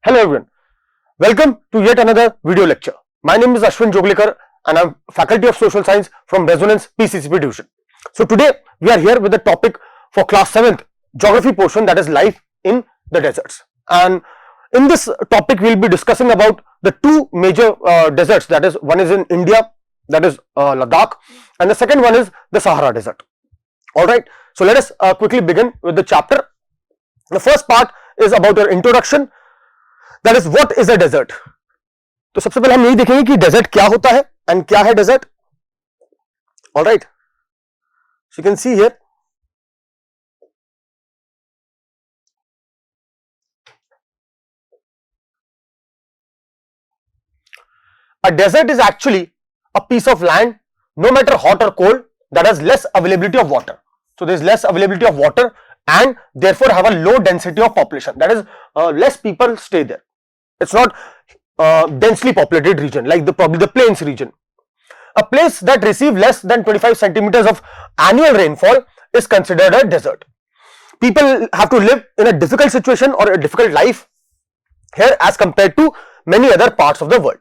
Hello everyone, welcome to yet another video lecture. My name is Ashwin Joglekar and I am Faculty of Social Science from Resonance PCCP division. So today we are here with the topic for class 7th geography portion, that is life in the deserts. And in this topic we will be discussing about the two major deserts, that is one is in India, that is Ladakh, and the second one is the Sahara desert. Alright, so let us quickly begin with the chapter. The first part is about your introduction, that is what is a desert. तो सबसे पहले हम यही देखेंगे कि desert क्या होता है एंड क्या है desert. Alright, so you can see here a desert is actually a piece of land, no matter hot or cold, that has less availability of water. So there is less availability of water and therefore have a low density of population, that is less people stay there. It's not densely populated region like probably the plains region. A place that receives less than 25 centimeters of annual rainfall is considered a desert. People have to live in a difficult situation or a difficult life here as compared to many other parts of the world.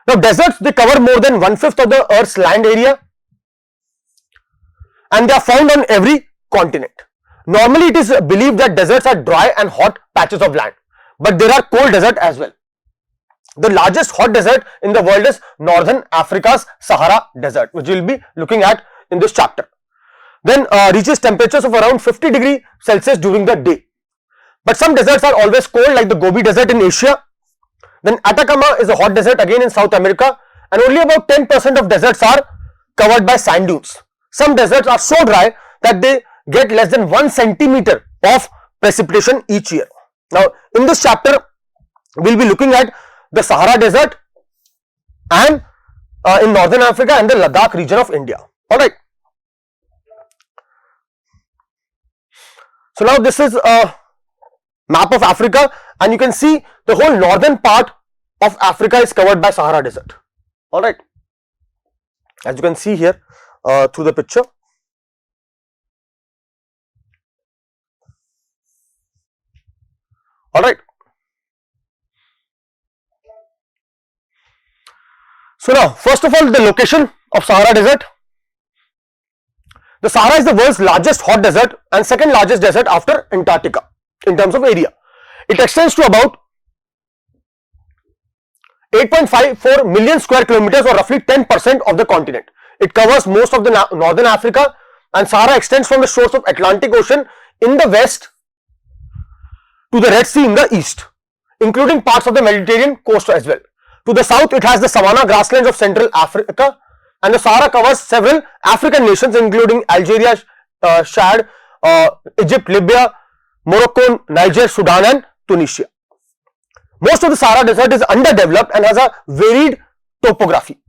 Now deserts, they cover more than 1/5 of the earth's land area and they are found on every continent. Normally it is believed that deserts are dry and hot patches of land, but there are cold deserts as well. The largest hot desert in the world is Northern Africa's Sahara desert, which we will be looking at in this chapter. Then reaches temperatures of around 50 degrees Celsius during the day. But some deserts are always cold, like the Gobi desert in Asia. Then Atacama is a hot desert again in South America, and only about 10% of deserts are covered by sand dunes. Some deserts are so dry that they get less than 1 centimeter of precipitation each year. Now in this chapter we will be looking at the Sahara desert and in Northern Africa and the Ladakh region of India. Alright. So now this is a map of Africa and you can see the whole northern part of Africa is covered by Sahara desert. Alright. As you can see here through the picture. Alright. So now first of all the location of Sahara desert. The Sahara is the world's largest hot desert and second largest desert after Antarctica in terms of area. It extends to about 8.54 million square kilometers or roughly 10% of the continent. It covers most of the northern Africa and Sahara extends from the shores of Atlantic Ocean in the west to the Red Sea in the east, including parts of the Mediterranean coast as well. To the south it has the savanna grasslands of Central Africa, and the Sahara covers several African nations including Algeria, Chad, Egypt, Libya, Morocco, Niger, Sudan and Tunisia. Most of the Sahara desert is underdeveloped and has a varied topography.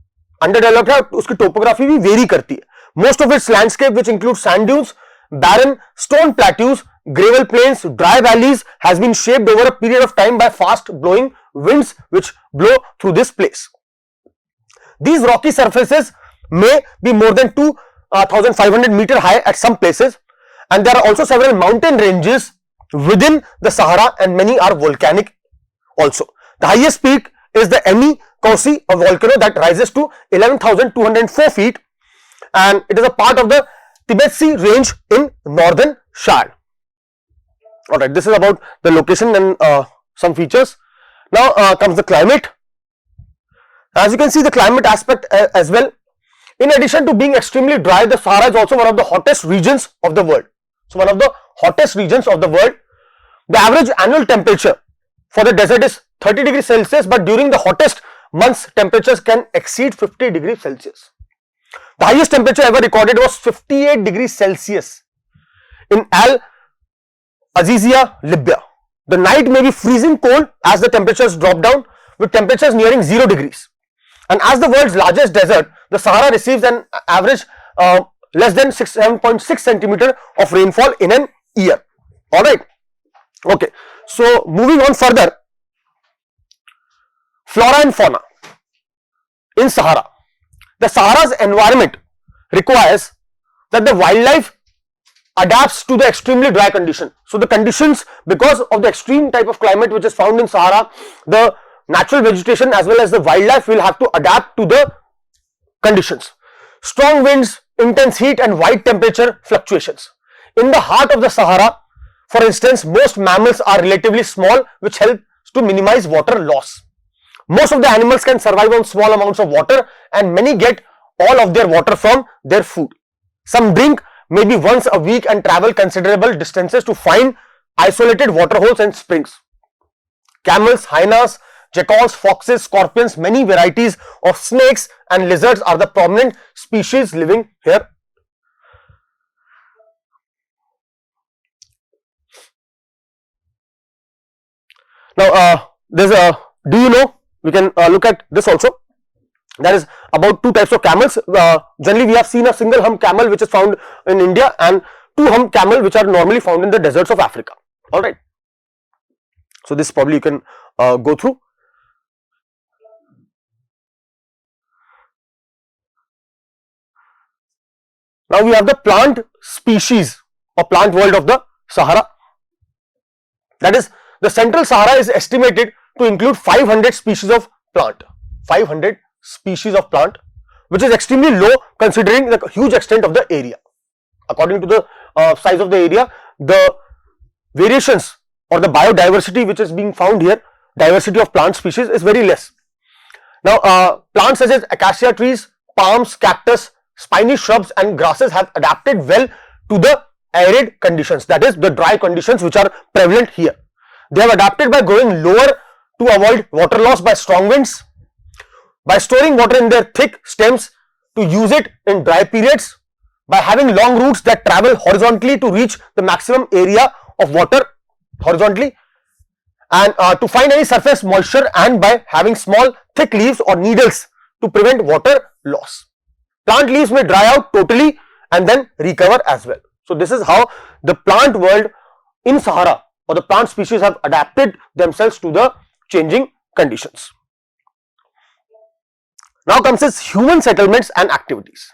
Underdeveloped है, उसकी topography भी vary करती है. Most of its landscape, which includes sand dunes, barren stone plateaus, gravel plains, dry valleys, has been shaped over a period of time by fast blowing winds which blow through this place. These rocky surfaces may be more than 2,500 meters high at some places, and there are also several mountain ranges within the Sahara and many are volcanic also. The highest peak is the NEET, a volcano that rises to 11,204 feet and it is a part of the TBC range in northern Chad. Alright, this is about the location and some features. Now comes the climate. As you can see the climate aspect as well. In addition to being extremely dry, the Sahara is also one of the hottest regions of the world. So one of the hottest regions of the world. The average annual temperature for the desert is 30 degrees Celsius, but during the hottest months temperatures can exceed 50 degrees Celsius. The highest temperature ever recorded was 58 degrees Celsius in Al-Azizia, Libya. The night may be freezing cold as the temperatures drop down, with temperatures nearing 0 degrees. And as the world's largest desert, the Sahara receives an average less than 7.6 centimeter of rainfall in an year. Alright. Okay. So moving on further, flora and fauna in Sahara. The Sahara's environment requires that the wildlife adapts to the extremely dry condition. So the conditions, because of the extreme type of climate which is found in Sahara, the natural vegetation as well as the wildlife will have to adapt to the conditions. Strong winds, intense heat and wide temperature fluctuations. In the heart of the Sahara, for instance, most mammals are relatively small, which helps to minimize water loss. Most of the animals can survive on small amounts of water and many get all of their water from their food. Some drink maybe once a week and travel considerable distances to find isolated water holes and springs. Camels, hyenas, jackals, foxes, scorpions, many varieties of snakes and lizards are the prominent species living here. Now, there's a, do you know, we can look at this also. That is about two types of camels. Generally, we have seen a single hump camel which is found in India and two hump camel which are normally found in the deserts of Africa. Alright. So, this probably you can go through. Now, we have the plant species or plant world of the Sahara. That is, the central Sahara is estimated to include 500 species of plant. 500 species of plant, which is extremely low considering the huge extent of the area. According to the size of the area, the variations or the biodiversity which is being found here, diversity of plant species is very less. Now, plants such as acacia trees, palms, cactus, spiny shrubs and grasses have adapted well to the arid conditions, that is the dry conditions which are prevalent here. They have adapted by growing lower to avoid water loss by strong winds, by storing water in their thick stems to use it in dry periods, by having long roots that travel horizontally to reach the maximum area of water horizontally, and to find any surface moisture, and by having small thick leaves or needles to prevent water loss. Plant leaves may dry out totally and then recover as well. So, this is how the plant world in Sahara or the plant species have adapted themselves to the changing conditions. Now comes as human settlements and activities.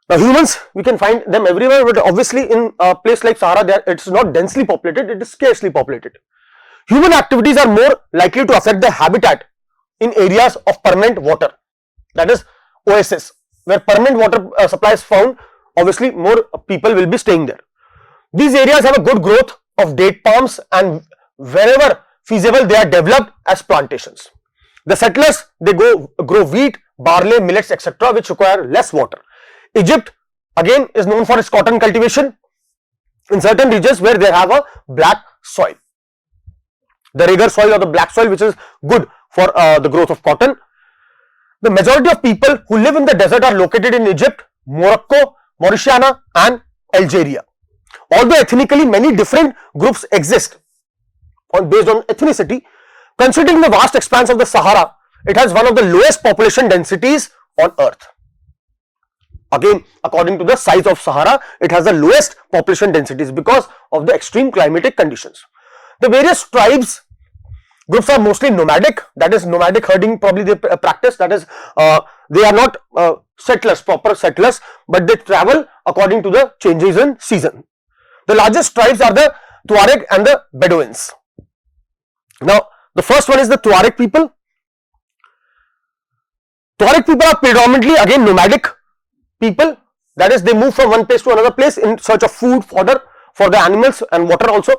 Now, humans, we can find them everywhere, but obviously in a place like Sahara, it's not densely populated, it is scarcely populated. Human activities are more likely to affect the habitat in areas of permanent water, that is oasis, where permanent water supply is found. Obviously, more people will be staying there. These areas have a good growth of date palms and wherever feasible they are developed as plantations. The settlers, they grow wheat, barley, millets, etc., which require less water. Egypt again is known for its cotton cultivation in certain regions where they have a black soil, the Reger soil or the black soil, which is good for the growth of cotton. The majority of people who live in the desert are located in Egypt, Morocco, Mauritania and Algeria. Although ethnically many different groups exist based on ethnicity, considering the vast expanse of the Sahara, it has one of the lowest population densities on earth. Again, according to the size of Sahara, it has the lowest population densities because of the extreme climatic conditions. The various tribes groups are mostly nomadic, that is nomadic herding probably they practice, that is they are not settlers, proper settlers, but they travel according to the changes in season. The largest tribes are the Tuareg and the Bedouins. Now, the first one is the Tuareg people. Tuareg people are predominantly again nomadic people, that is they move from one place to another place in search of food, fodder for the animals and water also.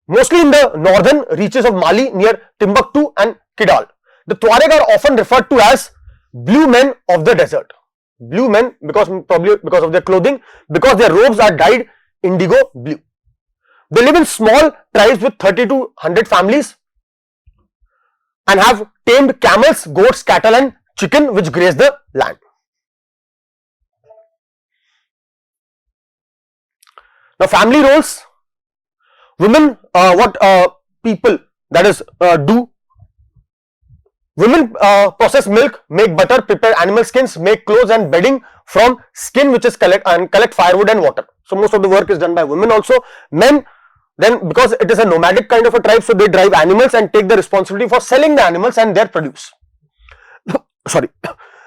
Mostly in the northern reaches of Mali near Timbuktu and Kidal. The Tuareg are often referred to as blue men of the desert. Blue men probably because of their clothing, because their robes are dyed indigo blue. They live in small tribes with 30 to 100 families and have tamed camels, goats, cattle and chicken which graze the land. Now, family roles. Women, what people that is do? Women process milk, make butter, prepare animal skins, make clothes and bedding from skin which is collect firewood and water. So, most of the work is done by women also. Men, then because it is a nomadic kind of a tribe, so they drive animals and take the responsibility for selling the animals and their produce. Sorry.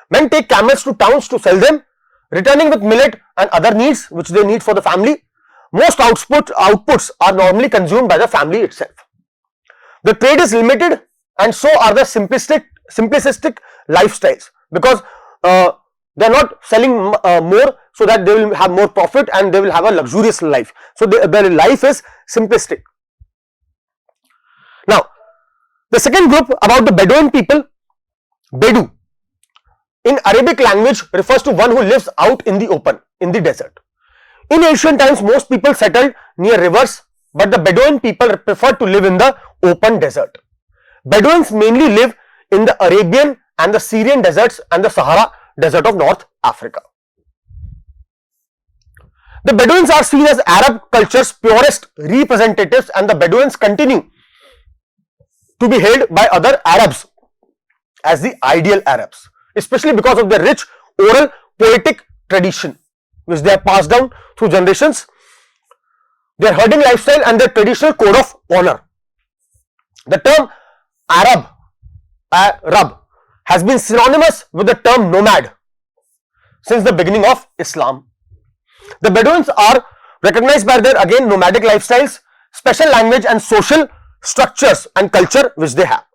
Men take camels to towns to sell them. returning with millet and other needs which they need for the family. Most outputs are normally consumed by the family itself. The trade is limited, and so are the simplistic lifestyles, because they are not selling more so that they will have more profit and they will have a luxurious life. So their life is simplistic. Now, the second group about the Bedouin people, Bedu, in Arabic language refers to one who lives out in the open, in the desert. In ancient times, most people settled near rivers, but the Bedouin people preferred to live in the open desert. Bedouins mainly live in the Arabian and the Syrian deserts and the Sahara Desert of North Africa. The Bedouins are seen as Arab culture's purest representatives, and the Bedouins continue to be hailed by other Arabs as the ideal Arabs, especially because of their rich oral poetic tradition which they have passed down through generations, their herding lifestyle and their traditional code of honor. The term Arab has been synonymous with the term nomad since the beginning of Islam. The Bedouins are recognized by their again nomadic lifestyles, special language and social structures and culture which they have.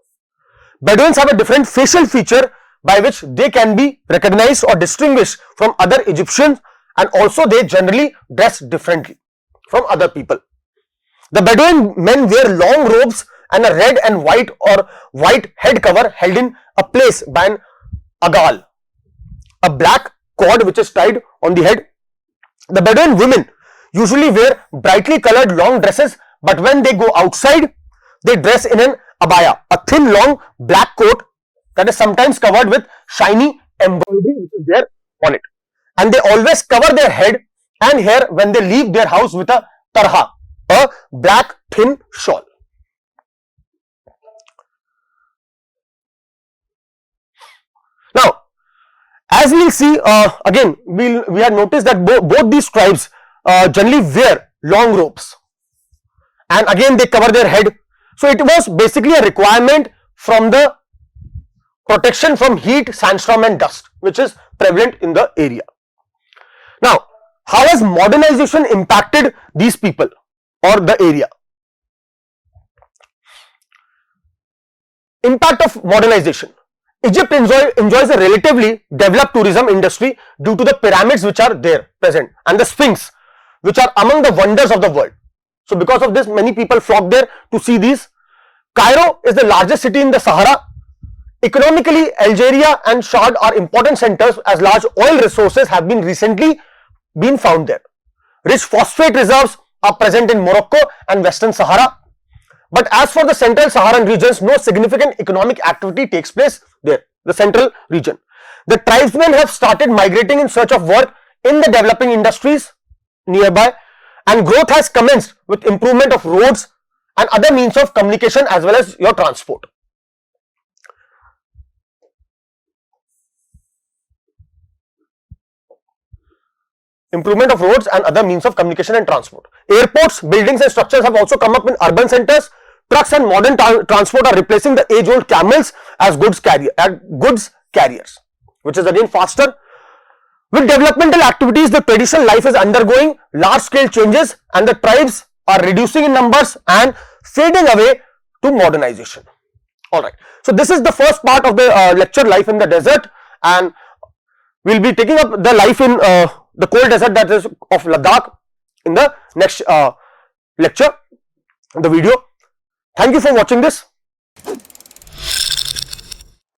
Bedouins have a different facial feature by which they can be recognized or distinguished from other Egyptians, and also they generally dress differently from other people. The Bedouin men wear long robes and a red and white or white head cover held in a place by an agal, a black cord which is tied on the head. The Bedouin women usually wear brightly colored long dresses, but when they go outside, they dress in an abaya, a thin long black coat that is sometimes covered with shiny embroidery which is there on it. And they always cover their head and hair when they leave their house with a tarha, a black thin shawl. Now, as we will see, again we have noticed that both these tribes generally wear long robes, and again they cover their head. So it was basically a requirement from the protection from heat, sandstorm and dust which is prevalent in the area. Now, how has modernization impacted these people or the area? Impact of modernization. Egypt enjoys a relatively developed tourism industry due to the pyramids which are there present and the Sphinx, which are among the wonders of the world. So because of this, many people flock there to see these. Cairo is the largest city in the Sahara. Economically, Algeria and Chad are important centers as large oil resources have been recently been found there. Rich phosphate reserves are present in Morocco and Western Sahara. But as for the central Saharan regions, no significant economic activity takes place there, the central region. The tribesmen have started migrating in search of work in the developing industries nearby, and growth has commenced with improvement of roads and other means of communication as well as your transport. Improvement of roads and other means of communication and transport. Airports, buildings and structures have also come up in urban centers. Trucks and modern transport are replacing the age-old camels as goods carriers, which is again faster. With developmental activities, the traditional life is undergoing large-scale changes and the tribes are reducing in numbers and fading away to modernization. Alright, so this is the first part of the lecture, life in the desert, and we will be taking up the life in the cold desert, that is of Ladakh, in the next lecture, the video. Thank you for watching this.